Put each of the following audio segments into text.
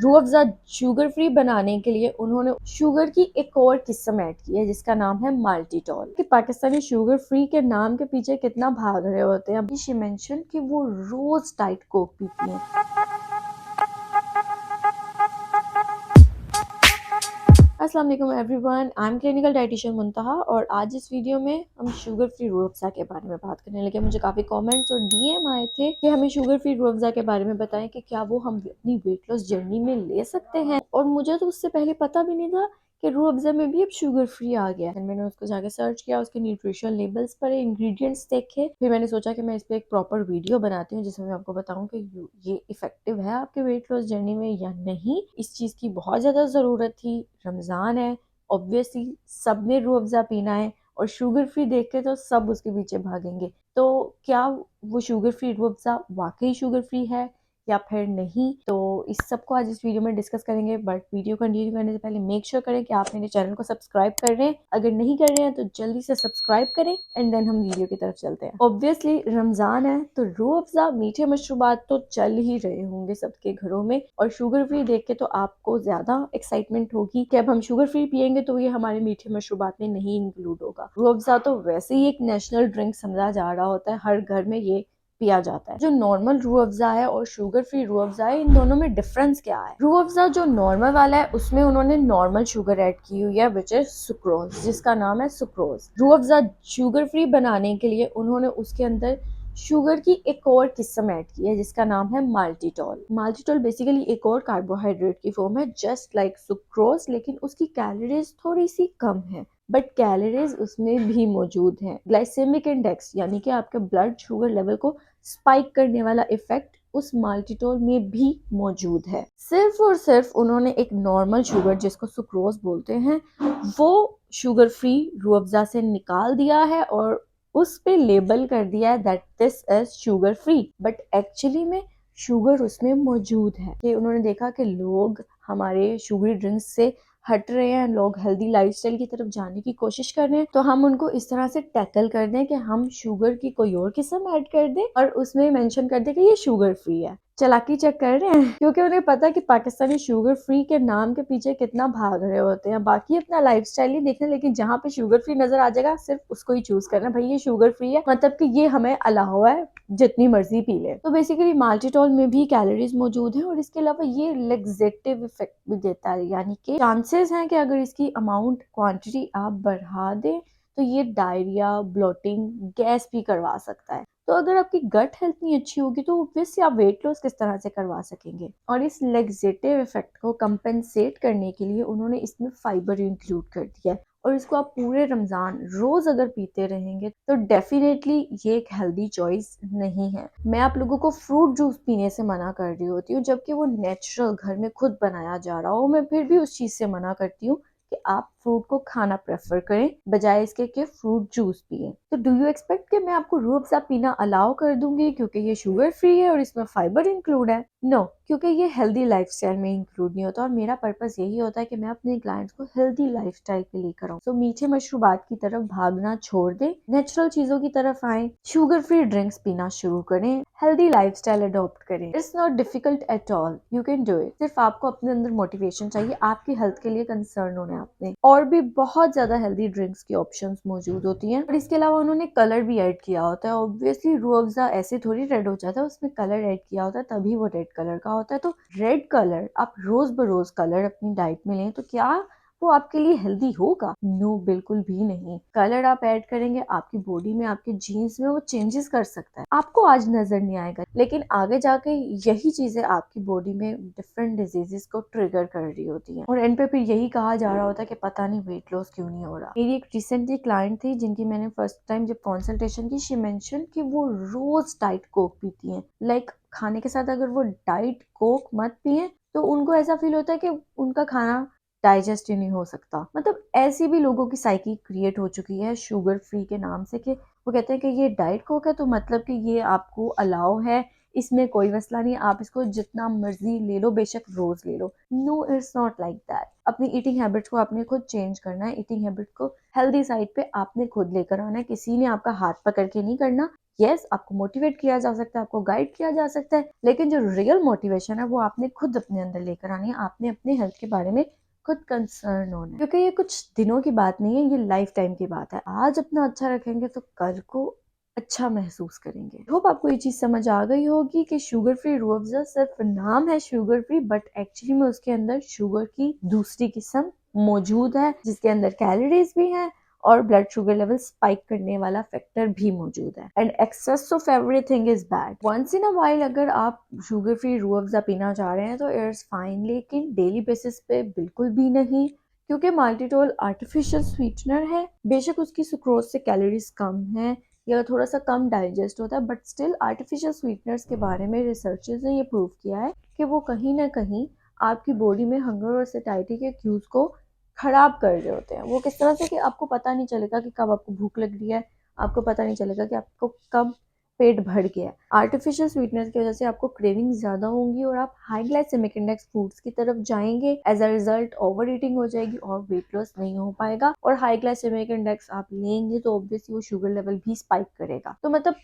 Rooh Afza sugar free बनाने के लिए उन्होंने शुगर की एक और किस्म ऐड की है जिसका नाम है माल्टीटॉल। कि पाकिस्तानी शुगर फ्री के नाम के पीछे कितना भाग रहे होते हैं। अभी शी मेंशन कि वो रोज डाइट कोक पीती हैं। अस्सलाम वालेकुम everyone, I am clinical dietitian Muntaha और आज इस वीडियो में हम शुगर फ्री रूह अफ़ज़ा के बारे में बात करने लगे। मुझे काफ़ी कमेंट्स और डीएम आए थे कि हमें शुगर फ्री रूह अफ़ज़ा के बारे में बताएं कि क्या वो हम अपनी वेट लॉस जर्नी में ले सकते हैं। और मुझे तो उससे पहले पता भी नहीं था कि रूह अफ़ज़ा में भी अब शुगर फ्री आ गया है। मैंने उसको जाके सर्च किया, उसके न्यूट्रिशन लेबल्स पर इंग्रेडिएंट्स देखे, फिर मैंने सोचा कि मैं इस पर एक प्रॉपर वीडियो बनाती हूँ जिसमें मैं आपको बताऊँ कि ये इफेक्टिव है आपके वेट लॉस जर्नी में या नहीं। इस चीज़ की बहुत ज़्यादा ज़रूरत थी। रमज़ान है, ऑब्वियसली सबने रूह अफ़ज़ा पीना है और शुगर फ्री देख के तो सब उसके पीछे भागेंगे। तो क्या वो शुगर फ्री रूह अफ़ज़ा वाकई शुगर फ्री है या फिर नहीं? तो इस सब को आज इस वीडियो में डिस्कस करेंगे। बट वीडियो कंटिन्यू करने से पहले मेक श्योर करें कि आप मेरे चैनल को सब्सक्राइब कर रहे हैं। अगर नहीं कर रहे हैं तो जल्दी से सब्सक्राइब करें एंड देन हम वीडियो की तरफ चलते हैं। ऑब्वियसली रमजान है तो रूह अफ़ज़ा, मीठे मशरूबात तो चल ही रहे होंगे सबके घरों में और शुगर फ्री देख के तो आपको ज्यादा एक्साइटमेंट होगी कि अब हम शुगर फ्री पियेंगे तो ये हमारे मीठे मशरूबात में नहीं इंक्लूड होगा। रूह अफ़ज़ा तो वैसे ही एक नेशनल ड्रिंक समझा जा रहा होता है, हर घर में ये पिया जाता है। जो नॉर्मल रूह अफ़ज़ा है और शुगर फ्री रूह अफ़ज़ा है, इन दोनों में डिफरेंस क्या है? रूह अफ़ज़ा जो नॉर्मल वाला है उसमें उन्होंने नॉर्मल शुगर ऐड की हुई है विच इज सुक्रोज, जिसका नाम है sucrose. Rooh Afza sugar free बनाने के लिए उन्होंने उसके अंदर शुगर की एक और किस्म ऐड की है जिसका नाम है माल्टीटॉल। माल्टीटॉल बेसिकली एक और कार्बोहाइड्रेट की फॉर्म है जस्ट लाइक सुक्रोज, लेकिन उसकी कैलोरीज थोड़ी सी कम है बट कैलोरीज उसमें भी मौजूद हैं। ग्लाइसेमिक इंडेक्स यानी कि आपके ब्लड शुगर लेवल को स्पाइक करने वाला इफेक्ट उस माल्टीटॉल में भी मौजूद है। सिर्फ और सिर्फ उन्होंने एक नॉर्मल शुगर जिसको सुक्रोज बोलते हैं वो शुगर फ्री रूह अफ़ज़ा से निकाल दिया है और उस पे लेबल कर दिया है that this is sugar free, but actually में शुगर उसमें मौजूद है। कि उन्होंने देखा कि लोग हमारे शुगरी ड्रिंक्स से हट रहे हैं, लोग हेल्दी लाइफस्टाइल की तरफ जाने की कोशिश कर रहे हैं, तो हम उनको इस तरह से टैकल कर दें कि हम शुगर की कोई और किस्म ऐड कर दें और उसमें मेंशन कर दें कि ये शुगर फ्री है। चालाकी चेक कर रहे हैं क्योंकि उन्हें पता है कि पाकिस्तानी शुगर फ्री के नाम के पीछे कितना भाग रहे होते हैं। बाकी अपना लाइफस्टाइल ही देखना, लेकिन जहाँ पे शुगर फ्री नजर आ जाएगा सिर्फ उसको ही चूज करना। भाई ये शुगर फ्री है मतलब कि ये हमें अलाउ है, जितनी मर्जी पी ले। तो बेसिकली माल्टीटॉल में भी कैलोरीज मौजूद है और इसके अलावा ये लेग्जेटिव इफेक्ट भी देता है, यानी कि चांसेस हैं कि अगर इसकी अमाउंट क्वांटिटी आप बढ़ा दें तो ये डायरिया, ब्लोटिंग, गैस भी करवा सकता है। तो अगर आपकी गट हेल्थ नहीं अच्छी होगी तो ऑब्वियसली आप वेट लॉस किस तरह से करवा सकेंगे। और इस लेग्जेटिव इफेक्ट को कंपेंसेट करने के लिए उन्होंने इसमें फाइबर इंक्लूड कर दिया है और इसको आप पूरे रमजान रोज अगर पीते रहेंगे तो डेफिनेटली ये एक हेल्दी चॉइस नहीं है। मैं आप लोगों को फ्रूट जूस पीने से मना कर रही होती हूँ जबकि वो नेचुरल घर में खुद बनाया जा रहा हो, मैं फिर भी उस चीज से मना करती हूँ कि आप फ्रूट को खाना प्रेफर करें बजाय इसके कि फ्रूट जूस पिए। तो डू यू एक्सपेक्ट कि मैं आपको रूह अफ़ज़ा पीना अलाउ कर दूंगी क्योंकि ये शुगर फ्री है और इसमें फाइबर इंक्लूड है? नो, क्योंकि ये हेल्दी लाइफस्टाइल में इंक्लूड नहीं होता और मेरा पर्पस यही होता है कि मैं अपने क्लाइंट्स को हेल्दी लाइफस्टाइल पे लेकर आऊँ। तो मीठे मशरूबात की तरफ भागना छोड़ दें, नेचुरल चीजों की तरफ आए, शुगर फ्री ड्रिंक्स पीना शुरू करें, हेल्दी लाइफस्टाइल अडॉप्ट करें। It's not difficult at all, you can do it. सिर्फ आपको अपने अंदर मोटिवेशन चाहिए, आपकी हेल्थ के लिए कंसर्न होने आपने। और भी बहुत ज्यादा हेल्दी ड्रिंक्स की ऑप्शंस मौजूद होती हैं और इसके अलावा उन्होंने कलर भी ऐड किया होता है। ऑब्वियसली रूह अफ़ज़ा ऐसे थोड़ी रेड हो जाता है, उसमें कलर ऐड किया होता है तभी वो रेड कलर का होता है। तो रेड कलर आप रोज बरोज कलर अपनी डाइट में लें तो क्या वो आपके लिए हेल्दी होगा? नो, बिल्कुल भी नहीं। कलर आप ऐड करेंगे आपकी बॉडी में, आपके जीन्स में वो चेंजेस कर सकता है। आपको आज नजर नहीं आएगा लेकिन आगे जाके यही चीजें आपकी बॉडी में डिफरेंट डिजीजेस को ट्रिगर कर रही होती हैं और एंड पे फिर यही कहा जा रहा होता है कि पता नहीं वेट लॉस क्यों नहीं हो रहा। मेरी एक रिसेंटली क्लाइंट थी जिनकी मैंने फर्स्ट टाइम जब कंसल्टेशन की, शी मेंशन कि वो रोज डाइट कोक पीती हैं। लाइक खाने के साथ अगर वो डाइट कोक मत पिए तो उनको ऐसा फील होता है कि उनका खाना डाइजेस्ट ही नहीं हो सकता। मतलब ऐसी भी लोगों की साइकी क्रिएट हो चुकी है शुगर फ्री के नाम से कि वो कहते हैं कि ये डाइट कोक है तो मतलब कि ये आपको अलाउ है, इसमें कोई मसला नहीं, आप इसको जितना मर्जी ले लो, बेशक रोज ले लो। No, it's not like that. अपनी ईटिंग हैबिट्स को आपने खुद चेंज करना है, ईटिंग हैबिट को हेल्दी साइड पे आपने खुद लेकर आना है, किसी ने आपका हाथ पकड़ के नहीं करना। यस, आपको मोटिवेट किया जा सकता है, आपको गाइड किया जा सकता है, लेकिन जो रियल मोटिवेशन है वो आपने खुद अपने अंदर लेकर आनी है। आपने अपने हेल्थ के बारे में खुद कंसर्न होना है, क्योंकि ये कुछ दिनों की बात नहीं है, ये लाइफ टाइम की बात है। आज अपना अच्छा रखेंगे तो कल को अच्छा महसूस करेंगे। होप आपको ये चीज समझ आ गई होगी कि शुगर फ्री रूह अफ़ज़ा सिर्फ नाम है शुगर फ्री, बट एक्चुअली में उसके अंदर शुगर की दूसरी किस्म मौजूद है, जिसके अंदर कैलोरीज भी हैं और ब्लड शुगर लेवल स्पाइक करने वाला फैक्टर भी मौजूद है। And excess of everything is bad. Once in a while अगर आप शुगर फ्री रूह अफ़ज़ा पीना चाह रहे हैं तो इट्स फाइन, लेकिन डेली बेसिस पे बिल्कुल भी नहीं, क्योंकि माल्टीटोल आर्टिफिशियल स्वीटनर है। बेशक उसकी सुक्रोज से कैलोरीज कम है या थोड़ा सा कम डाइजेस्ट होता है, बट स्टिल आर्टिफिशियल स्वीटनर्स के बारे में रिसर्चर्स ने ये प्रूव किया है कि वो कहीं ना कहीं आपकी बॉडी में हंगर और सैटिस्फैक्शन के क्यूज को खराब कर रहे होते हैं। वो किस तरह से कि आपको पता नहीं चलेगा कि कब आपको भूख लग रही है, आपको पता नहीं चलेगा कि आपको कब पेट भर गया है। आर्टिफिशियल स्वीटनेस की वजह से आपको क्रेविंग ज्यादा होंगी और आप हाई ग्लाइसेमिक इंडेक्स फूड्स की तरफ जाएंगे। As a result over eating हो जाएगी और वेट लॉस नहीं हो पाएगा। और हाई ग्लाइसेमिक इंडेक्स आप लेंगे तो ऑब्वियसली वो शुगर लेवल भी स्पाइक करेगा, तो मतलब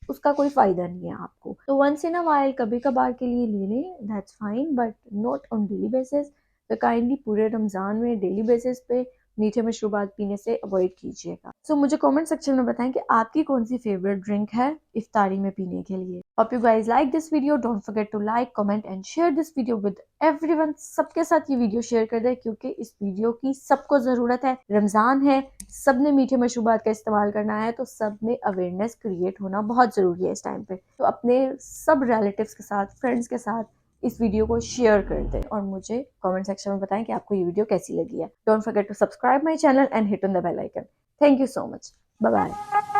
उसका कोई फायदा नहीं है आपको। तो वंस इन अ वाइल कभी कभार के लिए ले लें, that's fine, but not on daily basis. तो काइंडली पूरे रमजान में डेली बेसिस पे मीठे मशरूबात पीने से अवॉइड कीजिएगा। सो मुझे कमेंट सेक्शन में बताएं कि आपकी कौन सी फेवरेट ड्रिंक है इफ्तारी में पीने के लिए। Hope you guys like this video. Don't forget to like, comment and share this video with everyone. सबके साथ ये वीडियो शेयर कर दें, क्योंकि इस वीडियो की सबको जरूरत है। रमजान है, सबने मीठे मशरूबात का इस्तेमाल करना है, तो सब में अवेयरनेस क्रिएट होना बहुत जरूरी है इस टाइम पे। तो अपने सब रिलेटिव्स के साथ, फ्रेंड्स के साथ इस वीडियो को शेयर कर दें और मुझे कमेंट सेक्शन में बताएं कि आपको ये वीडियो कैसी लगी है। Don't forget to subscribe my channel and hit on the bell icon. Thank you so much. Bye bye.